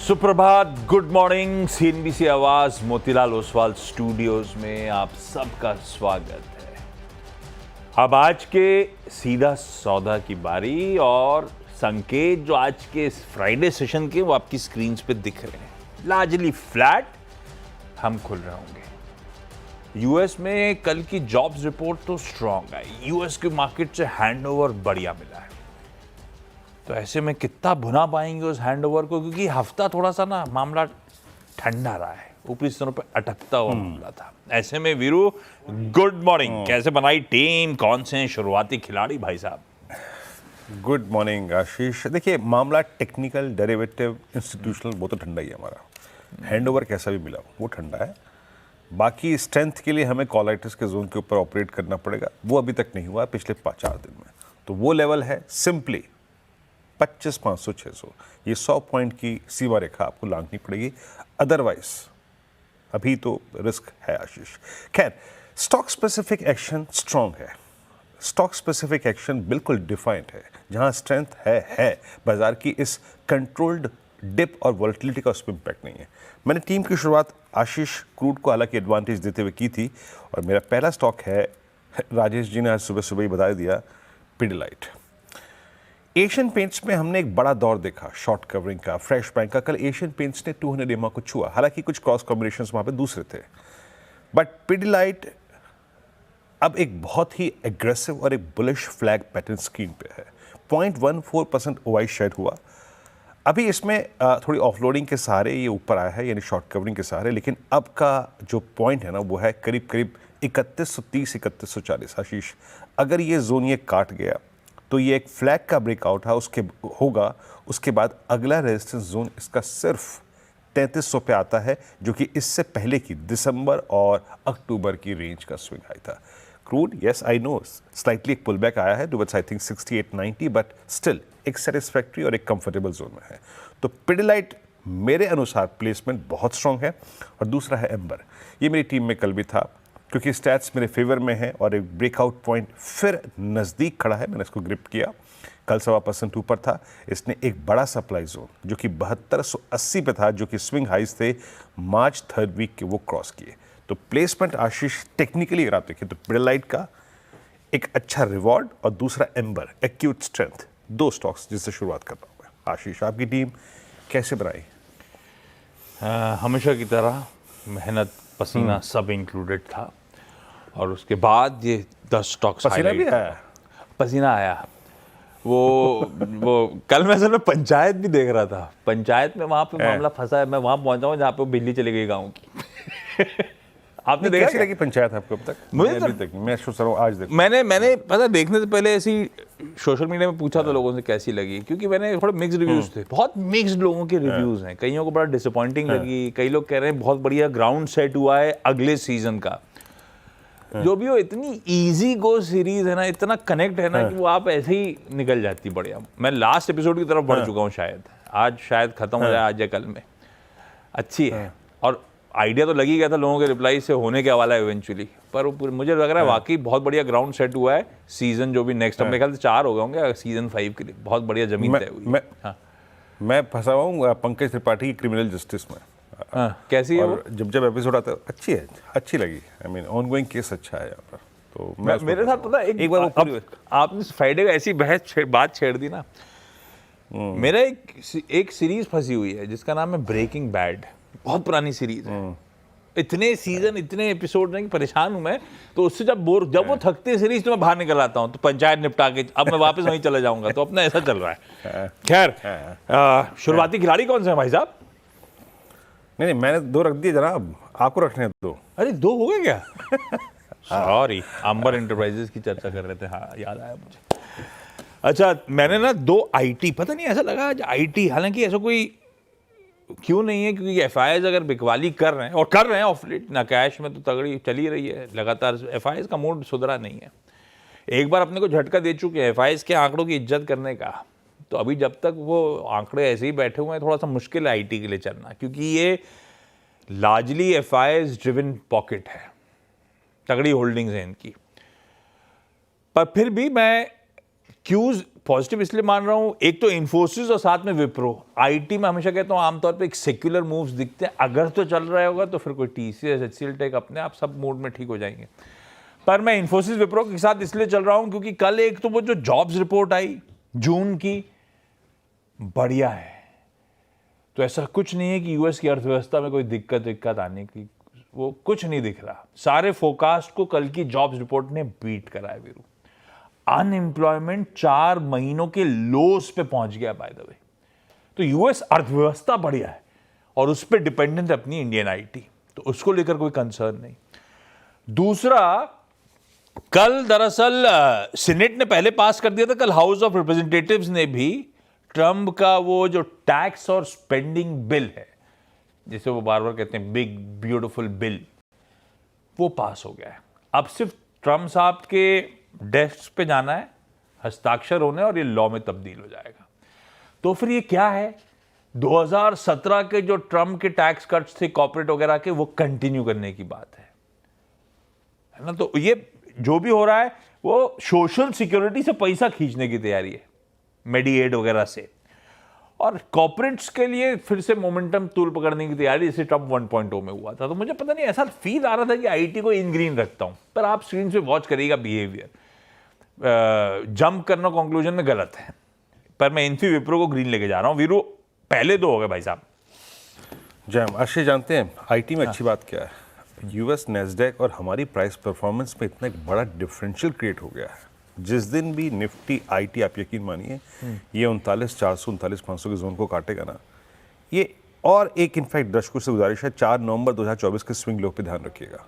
सुप्रभात, good morning. CNBC आवाज Motilal Oswal studios में आप सबका स्वागत है। अब आज के सीधा सौदा की बारी और संकेत जो आज के इस फ्राइडे सेशन के वो आपकी स्क्रीन पे दिख रहे हैं। लार्जली फ्लैट हम खुल रहे होंगे। यूएस में कल की जॉब्स रिपोर्ट तो स्ट्रांग आई। यूएस के मार्केट से हैंडओवर बढ़िया मिला है, तो ऐसे में कितना भुना पाएंगे उस हैंडओवर को, क्योंकि हफ्ता थोड़ा सा ना मामला ठंडा रहा है, ऊपरी स्तरों पे अटकता हुआ मामला था। ऐसे में वीरू, गुड मॉर्निंग। कैसे बनाई टीम, कौन से शुरुआती खिलाड़ी भाई साहब? गुड मॉर्निंग आशीष। देखिए, मामला टेक्निकल, डेरिवेटिव, इंस्टीट्यूशनल वो तो ठंडा ही है हमारा। हैंडओवर कैसा भी मिला वो ठंडा है। बाकी स्ट्रेंथ के लिए हमें कॉलाइटिस के जोन के ऊपर ऑपरेट करना पड़ेगा, वो अभी तक नहीं हुआ पिछले 4 दिन में। तो वो लेवल है सिंपली 25,500-600, ये 100 पॉइंट की सीमा रेखा आपको लांघनी पड़ेगी, अदरवाइज अभी तो रिस्क है आशीष। खैर, स्टॉक स्पेसिफिक एक्शन स्ट्रांग है, स्टॉक स्पेसिफिक एक्शन बिल्कुल डिफाइंड है। जहां स्ट्रेंथ है बाजार की इस कंट्रोल्ड डिप और वॉलेटिलिटी का उस पर इम्पैक्ट नहीं है। मैंने टीम की शुरुआत आशीष क्रूड को हालांकि एडवांटेज देते हुए की थी, और मेरा पहला स्टॉक है, राजेश जी ने आज सुबह सुबह ही बता दिया, पिडिलाइट। एशियन पेंट्स में हमने एक बड़ा दौर देखा शॉर्ट कवरिंग का, फ्रेश बैंक का। कल एशियन पेंट्स ने 200 EMA को छुआ, हालांकि कुछ क्रॉस कॉम्बिनेशंस वहां पे दूसरे थे, बट पिडिलाइट अब एक बहुत ही एग्रेसिव और एक बुलिश फ्लैग पैटर्न स्क्रीन पे है। 0.14% OI शेयर हुआ। अभी इसमें थोड़ी ऑफलोडिंग के सहारे ये ऊपर आया है, यानी शॉर्ट कवरिंग के सहारे, लेकिन अब का जो पॉइंट है ना वो है करीब करीब 3130-3140। आशीष, अगर ये जोन ये काट गया तो ये एक फ्लैग का ब्रेकआउट है, उसके बाद अगला रेजिस्टेंस जोन इसका सिर्फ 3300 पे आता है, जो कि इससे पहले की दिसंबर और अक्टूबर की रेंज का स्विंग हाई था। Crude, yes I know, slightly एक पुलबैक आया है towards I think 6890, but still एक सेटिस्फैक्ट्री और एक कंफर्टेबल जोन में है। तो पिडिलाइट मेरे अनुसार प्लेसमेंट बहुत स्ट्रांग है। और दूसरा है एम्बर, ये मेरी टीम में कल भी था, क्योंकि स्टैट्स मेरे फेवर में है और एक ब्रेकआउट पॉइंट फिर नज़दीक खड़ा है। मैंने इसको ग्रिप किया, कल 1.25% ऊपर था। इसने एक बड़ा सप्लाई जोन जो कि 7280 पे था, जो कि स्विंग हाइज थे मार्च 3rd वीक के, वो क्रॉस किए। तो प्लेसमेंट आशीष टेक्निकली अगर आप देखें तो पिडिलाइट का एक अच्छा रिवॉर्ड, और दूसरा एम्बर एक्यूट स्ट्रेंथ, 2 स्टॉक्स जिससे शुरुआत कर रहा हूँ मैं। आशीष, आपकी टीम कैसे बनाई? हमेशा की तरह मेहनत, पसीना सब इंक्लूडेड था, और उसके बाद ये 10 स्टॉक्स पसीना भी आया? पसीना आया। वो कल मैं असल में पंचायत भी देख रहा था। पंचायत में वहां पे मामला फंसा है। मैं वहां पहुंचा हूं जहाँ पे बिजली चली गई गाँव की। आपने देखा? कैसी लगी पंचायत आपको अब तक? मुझे अभी तक मैं सोच रहा हूँ आज देखूं। मैंने पता देखने से पहले ऐसी सोशल मीडिया में पूछा तो लोगों से कैसी लगी, क्योंकि मैंने थोड़े मिक्स्ड रिव्यूज थे, बहुत मिक्स्ड लोगों के रिव्यूज हैं। कईयों को बड़ा डिसअपॉइंटिंग लगी, कई लोग कह रहे हैं बहुत बढ़िया ग्राउंड सेट हुआ है अगले सीजन का। जो भी हो, इतनी इजी गो सीरीज है ना, इतना कनेक्ट है ना कि वो आप ऐसे ही निकल जाती बढ़िया। मैं लास्ट एपिसोड की तरफ बढ़ चुका हूँ, आज शायद खत्म हो जाए, आज या कल में। अच्छी है, और आइडिया तो लगी गया था लोगों के रिप्लाई से, होने के वाला है इवेंचुअली, पर मुझे लग रहा है वाकई बहुत बढ़िया ग्राउंड सेट हुआ है। सीजन जो भी नेक्स्ट, मेरे ख्याल से 4 हो गए होंगे सीजन 5 के लिए, बहुत बढ़िया जमीन तय हुई। मैं फंसा हूँ पंकज त्रिपाठी की क्रिमिनल जस्टिस में। कैसी है और जब एपिसोड आता है अच्छी है, अच्छी लगी। आई मीन ऑनगोइंग केस अच्छा है यहाँ पर। तो मेरे साथ पता है, एक बार वो आपने फ्राइडे का ऐसी बात छेड़ दी ना, मेरा एक सीरीज फंसी हुई है जिसका नाम है ब्रेकिंग बैड। बहुत पुरानी सीरीज है, इतने सीजन, इतने एपिसोड नहीं, परेशान हूं मैं। तो उससे जब वो थकते सीरीज तो मैं बाहर निकल आता हूं, तो पंचायत निपटा के अब मैं वापस वहीं चला जाऊंगा। तो अपना ऐसा चल रहा है। खैर, शुरुआती खिलाड़ी कौन से हैं भाई साहब? नहीं, मैंने 2 रख दिए जनाब, आपको रखने हैं 2। अरे 2 हो गए क्या? सॉरी, अंबर एंटरप्राइजेस की चर्चा कर रहे थे, हाँ याद आया मुझे। अच्छा, मैंने ना 2 IT, पता नहीं ऐसा लगा आज IT, हालांकि ऐसा कोई क्यों नहीं है, क्योंकि FIs अगर बिकवाली कर रहे हैं ऑफ लेट ना, कैश में तो तगड़ी चली रही है लगातार। FIs का मूड सुधरा नहीं है। एक बार अपने को झटका दे चुके हैं FIs के आंकड़ों की इज्जत करने का, तो अभी जब तक वो आंकड़े ऐसे ही बैठे हुए हैं, थोड़ा सा मुश्किल है IT के लिए चलना, क्योंकि ये लार्जली FIs ड्रिवन पॉकेट है, तगड़ी होल्डिंग्स हैं इनकी। पर फिर भी मैं क्यूज पॉजिटिव इसलिए मान रहा हूँ, एक तो इन्फोसिस और साथ में विप्रो। आईटी में हमेशा कहता हूँ आमतौर पे एक सेक्युलर मूव्स दिखते हैं, अगर तो चल रहा होगा तो फिर कोई टीसीएस, एचसीएल टेक अपने आप सब मूड में ठीक हो जाएंगे। पर मैं इन्फोसिस विप्रो के साथ इसलिए चल रहा हूँ क्योंकि कल एक तो वो जो जॉब्स रिपोर्ट आई जून की, बढ़िया है। तो ऐसा कुछ नहीं है कि यूएस की अर्थव्यवस्था में कोई दिक्कत आने की, वो कुछ नहीं दिख रहा। सारे फोरकास्ट को कल की जॉब्स रिपोर्ट ने बीट करा है वीरू। अनएम्प्लॉयमेंट 4 महीनों के लोस पे पहुंच गया बाय द वे। तो यूएस अर्थव्यवस्था बढ़िया है और उस पर डिपेंडेंट है अपनी इंडियन आईटी, तो उसको लेकर कोई कंसर्न नहीं। दूसरा, कल दरअसल सीनेट ने पहले पास कर दिया था, कल हाउस ऑफ रिप्रेजेंटेटिव्स ने भी ट्रम्प का वो जो टैक्स और स्पेंडिंग बिल है, जिसे वो बार बार कहते हैं बिग ब्यूटीफुल बिल, वो पास हो गया है। अब सिर्फ ट्रम्प साहब के डेस्क पे जाना है, हस्ताक्षर होने, और ये लॉ में तब्दील हो जाएगा। तो फिर ये क्या है, 2017 के जो ट्रम्प के टैक्स कट्स थे कॉर्पोरेट वगैरह के, वो कंटिन्यू करने की बात है ना। तो ये जो भी हो रहा है वो सोशल सिक्योरिटी से पैसा खींचने की तैयारी है, मेडिएड वगैरह से, और कॉर्पोरेट्स के लिए फिर से मोमेंटम तूल पकड़ने की तैयारी, जैसे ट्रम्प 1.0 में हुआ था। तो मुझे पता नहीं, ऐसा फील आ रहा था कि आईटी को इन ग्रीन रखता हूं, पर आप स्क्रीन पे वॉच करिएगा बिहेवियर। जंप करना कंक्लूजन में गलत है, पर मैं इन्फी विप्रो को ग्रीन लेके जा रहा हूं। वीरू पहले 2 हो गए भाई साहब। जैम आशीष, जानते हैं आईटी में अच्छी बात क्या है, यूएस नैस्डैक और हमारी प्राइस परफॉर्मेंस में इतना एक बड़ा डिफरेंशियल क्रिएट हो गया है। जिस दिन भी निफ्टी आईटी, आप यकीन मानिए, ये 39,400 39,500 के जोन को काटेगा ना, ये और एक इनफैक्ट दर्शकों से गुजारिश है, 4 नवंबर 2024 के स्विंग लो पे ध्यान रखिएगा।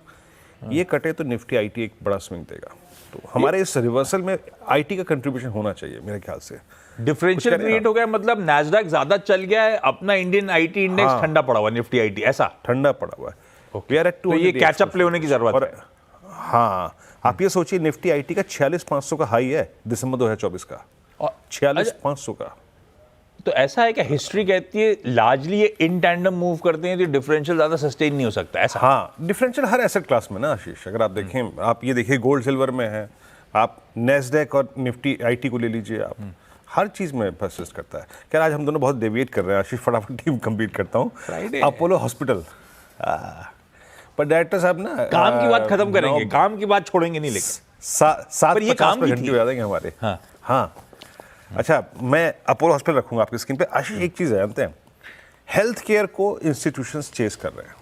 ये कटे तो निफ्टी आईटी एक बड़ा स्विंग देगा। तो हमारे इस रिवर्सल में आईटी का कंट्रीब्यूशन होना चाहिए मेरे ख्याल से। डिफरेंशियल क्रिएट हो गया, मतलब नैस्डैक ज्यादा चल गया है, अपना इंडियन आईटी इंडेक्स ठंडा पड़ा हुआ, निफ्टी आईटी ऐसा ठंडा पड़ा हुआ है। तो ये कैचअप ले होने की जरूरत है। हाँ, आप ये सोचिए, निफ्टी आईटी का 46,500 का हाई है दिसंबर 2024 का, 46,500 का। तो ऐसा है कि हिस्ट्री कहती है लार्जली ये इन टैंडम मूव करते हैं, तो डिफरेंशियल ज्यादा सस्टेन नहीं हो सकता, ऐसा। हाँ, डिफरेंशियल हर एसेट क्लास में ना आशीष, अगर आप देखें, आप ये देखिए गोल्ड सिल्वर में है, आप नैस्डैक और निफ्टी आईटी को ले लीजिए, आप हर चीज में परसिस्ट करता है। क्या आज हम दोनों बहुत डेविएट कर रहे हैं आशीष, फटाफट टीम कंप्लीट करता हूँ। अपोलो हॉस्पिटल, पर डायरेक्टर साहब ना काम की बात खत्म करेंगे, काम की बात छोड़ेंगे नहीं, लेकिन 7-50 घंटे हो जाएंगे हमारे। हाँ, अच्छा, मैं अपोलो हॉस्पिटल रखूंगा आपकी स्क्रीन पे। आशीष, एक चीज है, जानते हैं, हेल्थ केयर को इंस्टीट्यूशंस चेस कर रहे हैं।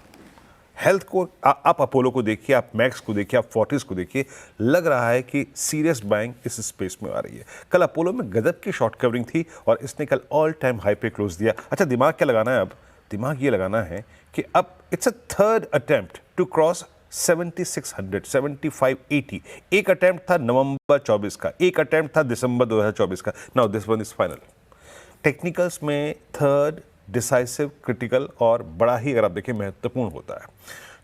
हेल्थ को आप अपोलो को देखिए, आप मैक्स को देखिए, आप फोर्टिस को देखिए, लग रहा है कि सीरियस बाइंग इस स्पेस में आ रही है। कल अपोलो में गजब की शॉर्ट कवरिंग थी और इसने कल ऑल टाइम हाई पे क्लोज दिया। अच्छा, दिमाग क्या लगाना है अब? दिमाग ये लगाना है कि अब it's a third attempt to cross 7600, 7580। एक अटेम्प्ट था नवंबर 24 का, एक अटेम्प्ट था दिसंबर 2024 का। Now this one is final. Technicals में थर्ड डिसाइसिव, क्रिटिकल और बड़ा ही, अगर आप देखें, महत्वपूर्ण होता है।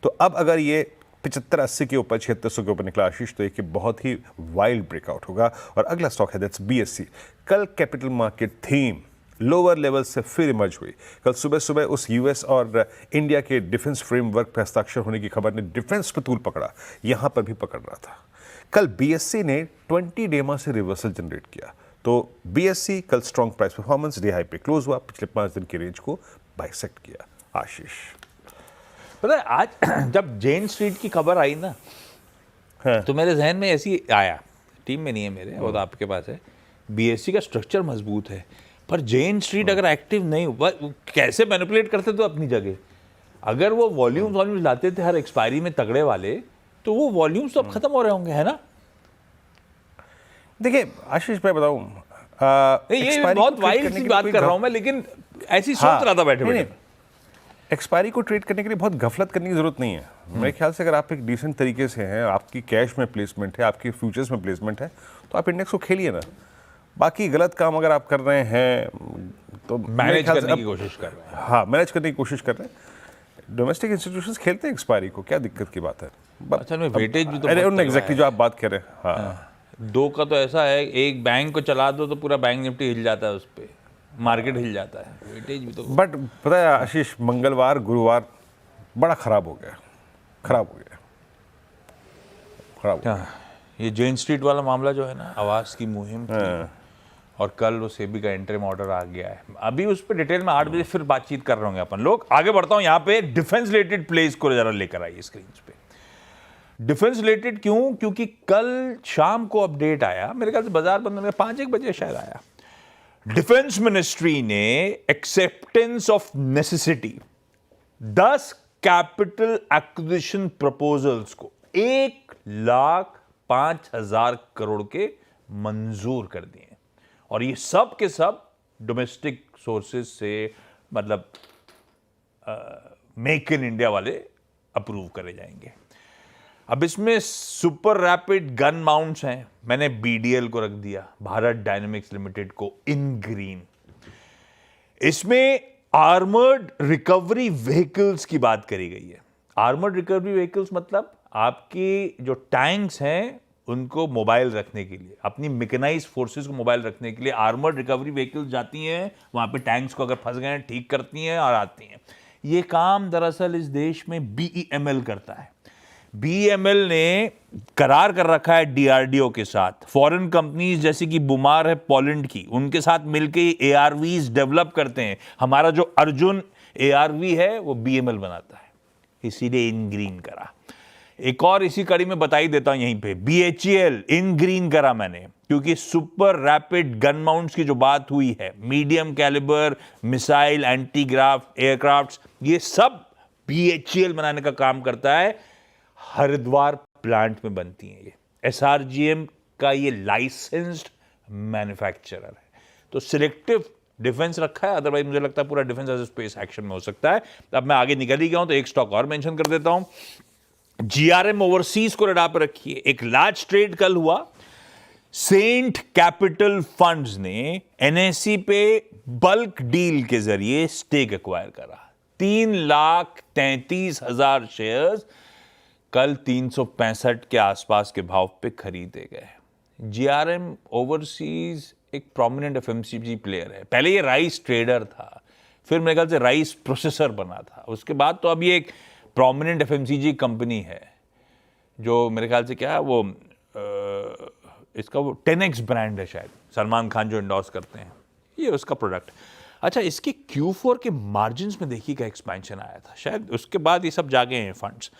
तो अब अगर ये 75-80 के ऊपर, 7600 के ऊपर निकला आशीष, तो एक बहुत ही वाइल्ड ब्रेकआउट होगा। और अगला स्टॉक है दैट्स बीएससी। कल capital market theme lower level से फिर इमर्ज हुई। कल सुबह सुबह उस यूएस और इंडिया के डिफेंस फ्रेमवर्क पर हस्ताक्षर होने की खबर ने डिफेंस पर तूल पकड़ा, यहां पर भी पकड़ रहा था। कल बीएससी ने 20 डेमा से रिवर्सल जनरेट किया, तो बीएससी कल strong price performance, day high पे क्लोज हुआ, पिछले 5 दिन की रेंज को बाइसेक्ट किया। आशीष, पता है आज जब जेन स्ट्रीट की खबर आई ना, हाँ, तो मेरे जहन में ऐसी आया, टीम में नहीं है मेरे, वो तो आपके पास है, बीएससी का स्ट्रक्चर मजबूत है, पर जेन स्ट्रीट अगर एक्टिव नहीं हुआ, कैसे मैनिपुलेट करते तो अपनी जगह, अगर वो वॉल्यूम्स लाते थे हर एक्सपायरी में तगड़े वाले, तो वो वॉल्यूम्स तो अब खत्म हो रहे होंगे, है ना? देखिए आशीष, मैं बताऊं, ये बहुत वाइल्ड सी बात कर रहा हूं मैं, लेकिन ऐसी सोच रहा था बैठे बैठे। एक्सपायरी को ट्रेड करने के लिए बहुत गफलत करने की जरूरत नहीं है। मेरे ख्याल से अगर आप एक डिसेंट तरीके से हैं, आपकी कैश में प्लेसमेंट है, आपकी फ्यूचर्स में प्लेसमेंट है, तो आप इंडेक्स को खेलिए ना। बाकी गलत काम अगर आप कर रहे हैं तो मैनेज करने की कोशिश कर रहे हैं। हाँ, मैनेज करने की कोशिश कर रहे हैं। डोमेस्टिक इंस्टीट्यूशंस खेलते हैं एक्सपायरी को, क्या दिक्कत की बात है? अच्छा, में वेटेज भी तो एग्जैक्टली जो आप बात कर रहे हैं। हाँ, 2 का तो ऐसा है, एक बैंक को चला दो तो पूरा बैंक निफ्टी हिल जाता है, उस पर मार्केट हिल जाता है, वेटेज भी तो। बट पता है आशीष, मंगलवार गुरुवार बड़ा खराब हो गया, खराब हो गया। ये जेन स्ट्रीट वाला मामला जो है ना, आवास की मुहिम थी, और कल वो सेबी का इंटरिम ऑर्डर आ गया है। अभी उस पर डिटेल में 8 बजे फिर बातचीत कर रहे होंगे अपन लोग। आगे बढ़ता हूं, यहाँ पे डिफेंस रिलेटेड प्लेस को जरा लेकर आइए स्क्रीन पे। डिफेंस रिलेटेड क्यों? क्योंकि कल शाम को अपडेट आया, मेरे ख्याल से बाजार बंद में 5-1 बजे शायद आया। डिफेंस मिनिस्ट्री ने acceptance of necessity 10 capital acquisition proposals को 1,05,000 करोड़ के मंजूर कर दिए, और ये सब के सब डोमेस्टिक सोर्सेज से, मतलब मेक इन इंडिया वाले अप्रूव करे जाएंगे। अब इसमें सुपर रैपिड गन माउंट्स हैं, मैंने बीडीएल को रख दिया, भारत डायनेमिक्स लिमिटेड को, इन ग्रीन। इसमें आर्मर्ड रिकवरी व्हीकल्स की बात करी गई है। आर्मर्ड रिकवरी व्हीकल्स मतलब आपकी जो टैंक्स हैं उनको मोबाइल रखने के लिए, अपनी मैकेनाइज्ड फोर्सेस को मोबाइल रखने के लिए आर्मर्ड रिकवरी व्हीकल्स जाती हैं, वहां पे टैंक्स को अगर फंस गए ठीक करती हैं और आती हैं। ये काम दरअसल इस देश में बीईएमएल करता है। बीईएमएल ने करार कर रखा है डीआरडीओ के साथ, फॉरेन कंपनीज जैसे कि बुमार है पोलैंड की, उनके साथ मिलकर एआरवीज डेवलप करते हैं। हमारा जो अर्जुन एआरवी है वो बीईएमएल बनाता है, इसीलिए इन ग्रीन करा। एक और इसी कड़ी में बताई देता हूं यहीं पे, बीएचईएल इन ग्रीन करा मैंने, क्योंकि सुपर रैपिड गन माउंट्स की जो बात हुई है, मीडियम कैलिबर मिसाइल, एंटी ग्राफ एयरक्राफ्ट, ये सब बीएचईएल बनाने का काम करता है। हरिद्वार प्लांट में बनती हैं ये, एसआरजीएम का ये लाइसेंस्ड मैन्युफैक्चरर है। तो सिलेक्टिव डिफेंस रखा है, अदरवाइज मुझे लगता है पूरा defence as a space action में हो सकता है। अब मैं आगे निकल ही गया हूं तो एक स्टॉक और मेंशन कर देता हूं, जीआरएम ओवरसीज को रडार पर रखिए। एक लार्ज ट्रेड कल हुआ, सेंट कैपिटल फंड्स ने एनएसई पे बल्क डील के जरिए स्टेक एक्वायर करा। 3,33,000 शेयर्स कल 365 के आसपास के भाव पे खरीदे गए। जीआरएम ओवरसीज एक प्रोमिनेंट एफएमसीजी प्लेयर है। पहले ये राइस ट्रेडर था, फिर मेरे ख्याल से राइस प्रोसेसर बना था, उसके बाद तो अब ये एक प्रोमिनेंट एफएमसीजी कंपनी है, जो मेरे ख्याल से क्या है वो इसका वो 10X ब्रांड है, शायद सलमान खान जो इंडोर्स करते हैं, ये उसका प्रोडक्ट। अच्छा, इसके Q4 के मार्जिन्स में देखिए क्या एक्सपेंशन आया था, शायद उसके बाद ये सब जागे हैं फंड्स।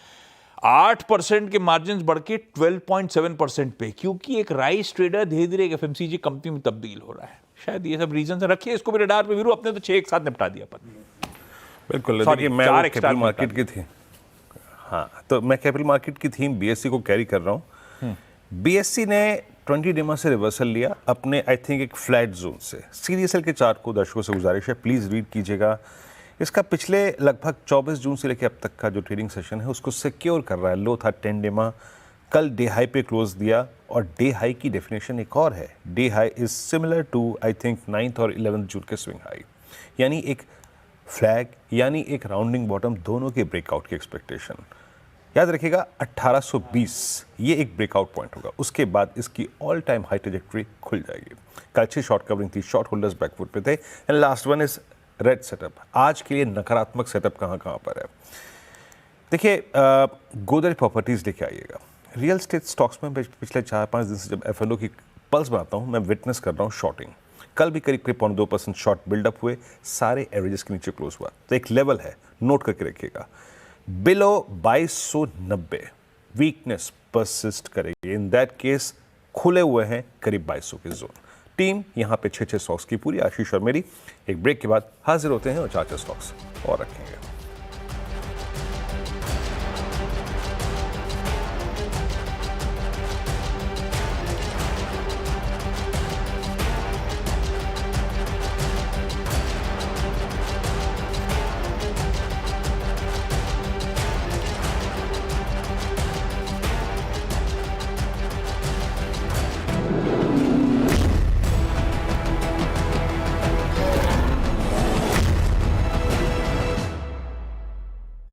8% के मार्जिन्स बढ़ के 12.7% पे, क्योंकि एक राइस ट्रेडर धीरे धीरे एक एफएमसीजी कंपनी में तब्दील हो रहा है। शायद ये सब रीजन है। रखिए इसको भी रडार पे वीरू, अपने तो 6 एक साथ निपटा दिया अपन। बिल्कुल, देखिए मैं कैपिटल मार्केट की थी, हाँ, तो मैं कैपिटल मार्केट की थीम बीएससी को कैरी कर रहा हूँ। बीएससी ने 20 डेमा से रिवर्सल लिया अपने, आई थिंक एक फ्लैट जोन से। सीडीएसएल के चार्ट को दर्शकों से गुजारिश है प्लीज़ रीड कीजिएगा। इसका पिछले लगभग 24 जून से लेकर अब तक का जो ट्रेडिंग सेशन है उसको सिक्योर कर रहा है। लो था 10 डेमा, कल डे हाई पे क्लोज दिया, और डे हाई की डेफिनेशन एक और है, day high is similar to I think 9th और 11th जून के स्विंग हाई, यानी एक फ्लैग यानी एक राउंडिंग बॉटम, दोनों के ब्रेकआउट की एक्सपेक्टेशन। याद रखिएगा 1820 ये एक ब्रेकआउट पॉइंट होगा, उसके बाद इसकी ऑल टाइम हाई ट्रैजेक्टरी खुल जाएगी। कल अच्छी शॉर्ट कवरिंग थी, शॉर्ट होल्डर्स बैकफुट पे थे। And last one is red setup. आज के लिए नकारात्मक सेटअप कहाँ कहाँ पर है देखिए, गोदरेज प्रॉपर्टीज लेके आइएगा। रियल स्टेट स्टॉक्स में पिछले 4-5 दिन से जब एफएलओ की पल्स बनाता हूँ, मैं विटनेस कर रहा हूँ शॉर्टिंग। कल भी करीब 2% शॉर्ट बिल्डअप हुए, सारे एवरेजेस के नीचे क्लोज हुआ। तो एक लेवल है, नोट करके रखिएगा, बिलो 2290 वीकनेस परसिस्ट करेगी। इन दैट केस खुले हुए हैं करीब 2200 के जोन। टीम यहाँ पे 6 स्टॉक्स की पूरी, आशीष और मेरी। एक ब्रेक के बाद हाजिर होते हैं और 4 स्टॉक्स और रखेंगे।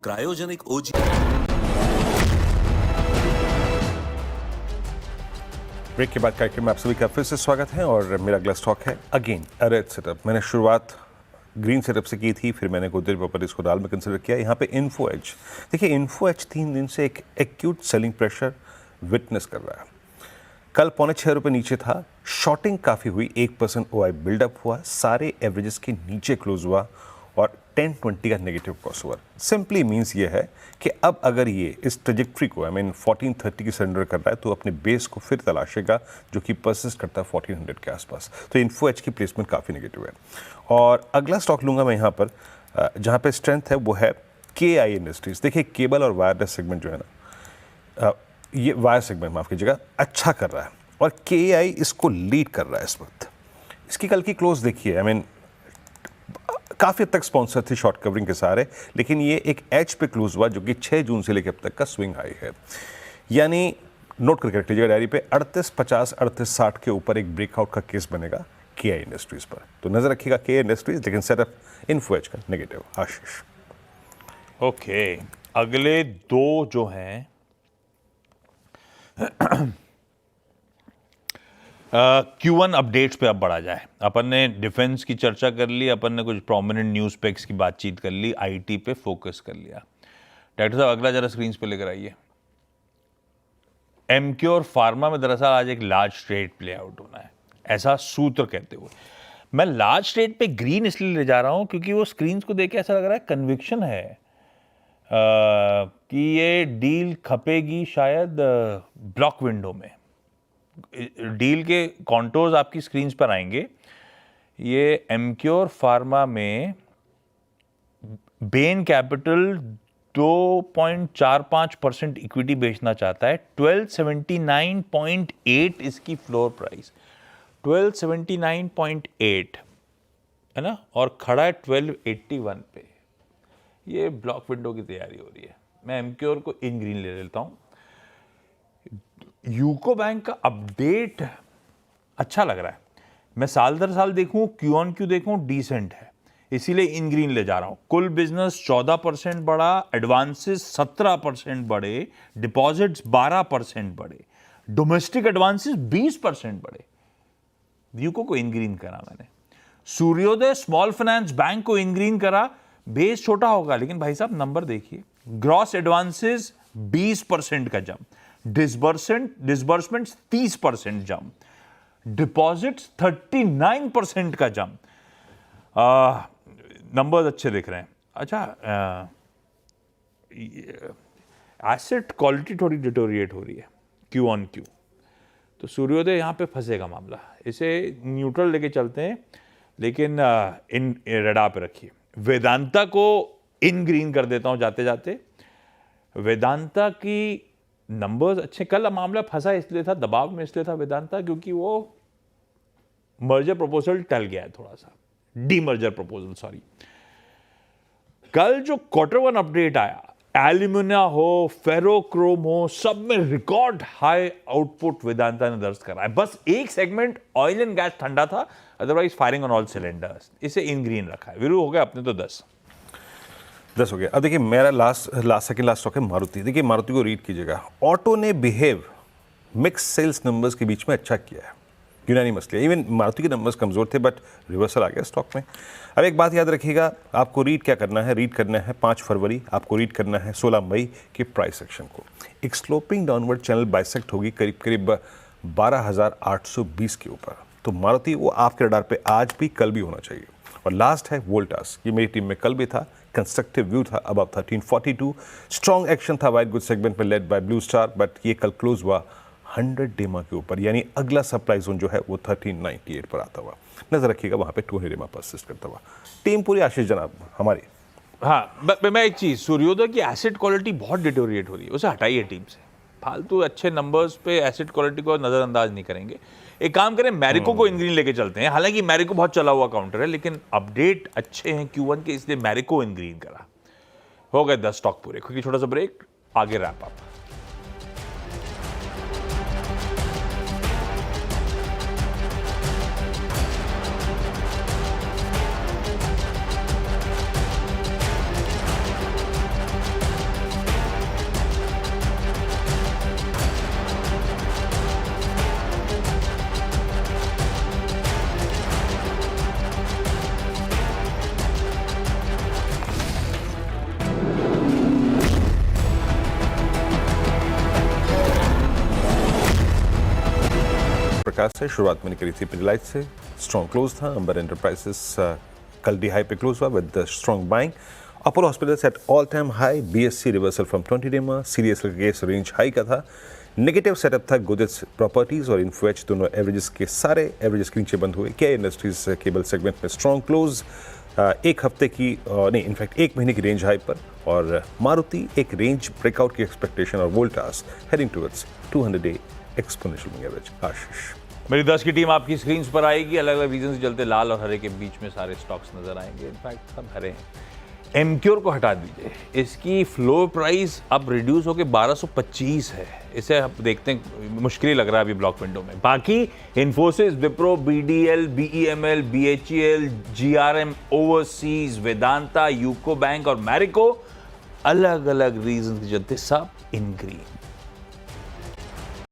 क्रायोजेनिक ओजी। ब्रेक के बाद कार्यक्रम में आप सभी का फिर से स्वागत है और मेरा अगला स्टॉक है अगेन रेड सेटअप। मैंने शुरुआत ग्रीन सेटअप से की थी, फिर मैंने गोदरेज प्रॉपर्टीज को डाल में कंसिडर किया। यहाँ पे इन्फो एज देखिए, इन्फो एज 3 दिन से एक एक्यूट सेलिंग प्रेशर विटनेस कर रहा है। कल ₹6.25 नीचे था, शॉर्टिंग काफ़ी हुई, 1% OI बिल्डअप हुआ, सारे एवरेजेस के नीचे क्लोज हुआ और 1020 का नेगेटिव क्रॉसओवर। सिंपली मीन्स ये है कि अब अगर ये इस ट्रेजेक्ट्री को 1430 की सरेंडर कर रहा है तो अपने बेस को फिर तलाशेगा जो कि परसिस्ट करता है 1400 के आसपास। तो इन्फो एज की प्लेसमेंट काफ़ी नेगेटिव है। और अगला स्टॉक लूँगा मैं यहाँ पर जहाँ पे स्ट्रेंथ है वो है KI इंडस्ट्रीज। देखिए केबल और वायरलेस सेगमेंट जो है ना, ये वायर सेगमेंट माफ़ कीजिएगा, अच्छा कर रहा है और KI इसको लीड कर रहा है इस वक्त। इसकी कल की क्लोज देखिए, काफ़ी हद तक स्पॉन्सर थी शॉर्ट कवरिंग के सहारे, लेकिन ये एक एज पे क्लोज हुआ जो कि 6 जून से लेकर अब तक का स्विंग हाई है। यानी नोट करके रख लीजिएगा डायरी पे, 3850 3860 के ऊपर एक ब्रेकआउट का केस बनेगा KI इंडस्ट्रीज पर। तो नजर रखिएगा KI इंडस्ट्रीज, लेकिन सेटअप इन्फो एज का नेगेटिव। आशीष। ओके, अगले दो जो हैं Q1 अपडेट्स पे अब बढ़ा जाए। अपन ने डिफेंस की चर्चा कर ली, अपन ने कुछ प्रोमिनेंट न्यूज पेक्स की बातचीत कर ली, IT पे फोकस कर लिया। डॉक्टर साहब अगला जरा स्क्रीन पे लेकर आइए। एमक्योर फार्मा में दरअसल आज एक लार्ज ट्रेड प्ले आउट होना है, ऐसा सूत्र कहते हुए। मैं लार्ज ट्रेड पे ग्रीन इसलिए ले जा रहा हूं क्योंकि वो स्क्रीन को देख के ऐसा लग रहा है कन्विक्शन है कि ये डील खपेगी शायद ब्लॉक विंडो में। डील के कॉन्टोर्स आपकी स्क्रीन पर आएंगे। ये एमक्योर फार्मा में बेन कैपिटल 2.45% इक्विटी बेचना चाहता है। 1279.8 इसकी फ्लोर प्राइस, 1279.8 है ना, और खड़ा है 1281 पे। ये ब्लॉक विंडो की तैयारी हो रही है। मैं एमक्योर को इन ग्रीन ले लेता हूं। यूको बैंक का अपडेट अच्छा लग रहा है। मैं साल दर साल देखूं, Q on Q देखूं, डिसेंट है, इसीलिए इन ग्रीन ले जा रहा हूं। कुल बिजनेस 14% बढ़ा, एडवांसेस 17% बढ़े, डिपॉजिट्स 12% बढ़े, डोमेस्टिक एडवांसेस 20% बढ़े। यूको को इन ग्रीन करा मैंने। सूर्योदय स्मॉल फाइनेंस बैंक को इन ग्रीन करा। बेस छोटा होगा लेकिन भाई साहब नंबर देखिए, ग्रॉस एडवांसेस 20% का जंप, डिसबर्समेंट 30% जंप, डिपॉजिट्स 39% का जंप। नंबर्स अच्छे दिख रहे हैं। अच्छा, एसेट क्वालिटी थोड़ी डिटोरिएट हो रही है Q on Q, तो सूर्योदय यहां पे फंसेगा मामला। इसे न्यूट्रल लेके चलते हैं, लेकिन इन रडार पे रखिए। वेदांता को इन ग्रीन कर देता हूं जाते जाते। वेदांता की नंबर्स अच्छे, कल मामला फंसा इसलिए था, दबाव में इसलिए था वेदांता क्योंकि वो मर्जर प्रपोजल टल गया है थोड़ा सा, डीमर्जर प्रपोजल सॉरी। कल जो Q1 अपडेट आया, एल्यूमिना हो, फेरोक्रोम हो, सब में रिकॉर्ड हाई आउटपुट वेदांता ने दर्ज करा है। बस एक सेगमेंट ऑयल एंड गैस ठंडा था, otherwise firing on all cylinders. इसे इन ग्रीन रखा है। वीरू हो गया अपने तो 10 हो गया। अब देखिए मेरा सेकंड लास्ट स्टॉक है मारुति। देखिए मारुति को रीड कीजिएगा। ऑटो ने बिहेव मिक्स सेल्स नंबर्स के बीच में अच्छा किया है यूनानिमसली। इवन मारुति के नंबर्स कमजोर थे बट रिवर्सल आ गया स्टॉक में। अब एक बात याद रखिएगा, आपको रीड क्या करना है, रीड करना है 5 फरवरी, आपको रीड करना है 16 मई के प्राइस एक्शन को। एक स्लोपिंग डाउनवर्ड चैनल बाइसेक्ट होगी करीब करीब 12,820 के ऊपर। तो मारुति वो आपके रडार पे आज भी कल भी होना चाहिए। और लास्ट है वोल्टास, ये मेरी टीम में कल भी था, कंस्ट्रक्टिव व्यू था अबव 1342, स्ट्रॉन्ग एक्शन था वाइट गुड सेगमेंट में led by blue star, but ये कल क्लोज हुआ 100 डेमा के ऊपर, यानी अगला सप्लाई जोन जो है वो 1398 पर आता हुआ। नजर रखिएगा वहां पे 200 डेमा परसिस्ट करता हुआ। टीम पूरी आशीष जनाब हमारी। हाँ, मैं एक चीज, सूर्योदय की एसेट क्वालिटी बहुत डिटोरिएट हो रही है, उसे हटाइए टीम से। फालतू अच्छे नंबर्स पे एसेट क्वालिटी को नजरअंदाज नहीं करेंगे। एक काम करें, मैरिको को इन ग्रीन लेके चलते हैं। हालांकि मैरिको बहुत चला हुआ काउंटर है, लेकिन अपडेट अच्छे हैं Q1 के, इसलिए मैरिको इन ग्रीन करा। हो गए 10 स्टॉक पूरे। क्योंकि छोटा सा ब्रेक, आगे रैप अप। प्रकार से शुरुआत मैंने करी थी पिडिलाइट से, स्ट्रॉन्ग क्लोज था। अंबर एंटरप्राइजेस कल डी हाई पे क्लोज हुआ with strong buying. Apollo hospitals at all time high, BSc reversal from 20 day में, सीरियस केस रेंज हाई का था। नेगेटिव सेटअप था गुडिस प्रॉपर्टीज और इन्फ्वेच, दोनों एवरेजेस के सारे एवरेजेस के नीचे बंद हुए। केआई इंडस्ट्रीज केबल सेगमेंट में स्ट्रॉन्ग क्लोज, एक हफ्ते की नहीं इनफैक्ट एक महीने की रेंज हाई पर। और मारुति एक रेंज ब्रेकआउट की एक्सपेक्टेशन और Voltas heading towards 200 day exponential moving average. Ashish, मेरी 10 की टीम आपकी स्क्रीन पर आएगी। अलग अलग रीजन से चलते लाल और हरे के बीच में सारे स्टॉक्स नजर आएंगे। इनफैक्ट सब हरे हैं। एमक्योर को हटा दीजिए, इसकी फ्लोर प्राइस अब रिड्यूस होकर 1225 है। इसे आप देखते हैं मुश्किल ही लग रहा है अभी ब्लॉक विंडो में। बाकी Infosys, Wipro, BDL, BEML, BHEL, GRM overseas, Vedanta, UCO bank और मैरिको अलग अलग रीजन के चलते सब इन ग्रीन।